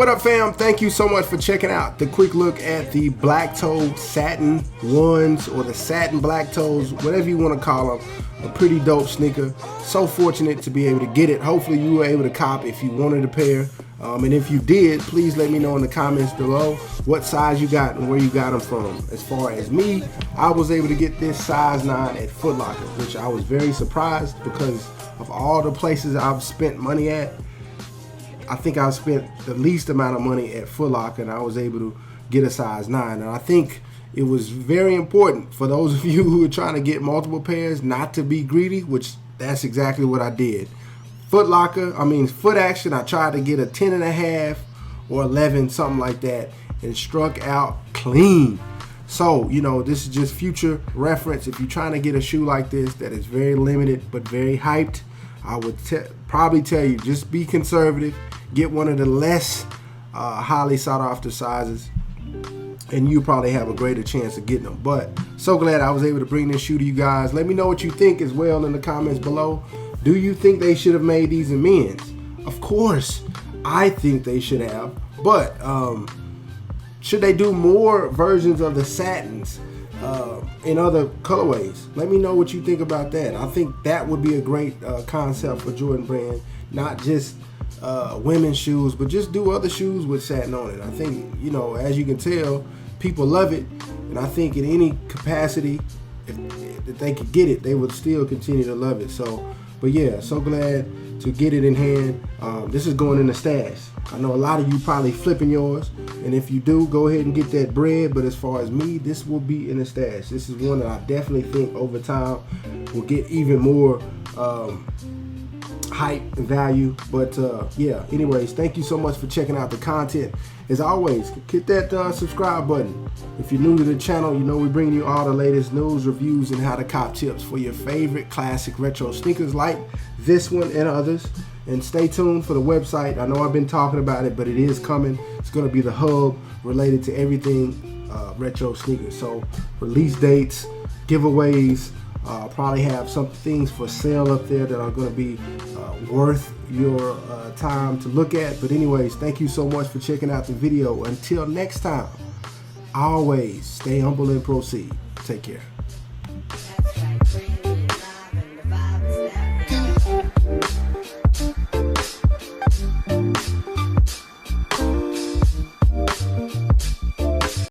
what up, fam? Thank you so much for checking out the quick look at the black toe satin ones, or the satin black toes, whatever you want to call them. A pretty dope sneaker. So fortunate to be able to get it. Hopefully you were able to cop if you wanted a pair. And if you did, please let me know in the comments below what size you got and where you got them from. As far as me, I was able to get this size 9 at Foot Locker, which I was very surprised because of all the places I've spent money at. I think I spent the least amount of money at Foot Locker, and I was able to get a size 9. And I think it was very important for those of you who are trying to get multiple pairs not to be greedy, which that's exactly what I did. Foot Action, I tried to get a 10.5 or 11, something like that, and struck out clean. So, you know, this is just future reference. If you're trying to get a shoe like this that is very limited but very hyped, I would probably tell you, just be conservative. Get one of the less highly sought after sizes, and you probably have a greater chance of getting them. But so glad I was able to bring this shoe to you guys. Let me know what you think as well in the comments below. Do you think they should have made these in men's? Of course, I think they should have. But should they do more versions of the satins in other colorways? Let me know what you think about that. I think that would be a great concept for Jordan Brand. Not just women's shoes, but just do other shoes with satin on it. I think, you know, as you can tell, people love it, and I think in any capacity, if they could get it, they would still continue to love it. So, but yeah, so glad to get it in hand. This is going in the stash. I know a lot of you probably flipping yours, and if you do, go ahead and get that bread. But as far as me, this will be in the stash. This is one that I definitely think over time will get even more hype and value. But yeah, anyways, thank you so much for checking out the content. As always, hit that subscribe button. If you're new to the channel, you know we're bringing you all the latest news, reviews, and how to cop tips for your favorite classic retro sneakers like this one and others. And stay tuned for the website. I know I've been talking about it, but it is coming. It's going to be the hub related to everything retro sneakers. So release dates, giveaways, probably have some things for sale up there that are going to be worth your time to look at. But anyways, thank you so much for checking out the video. Until next time, always stay humble and proceed. Take care.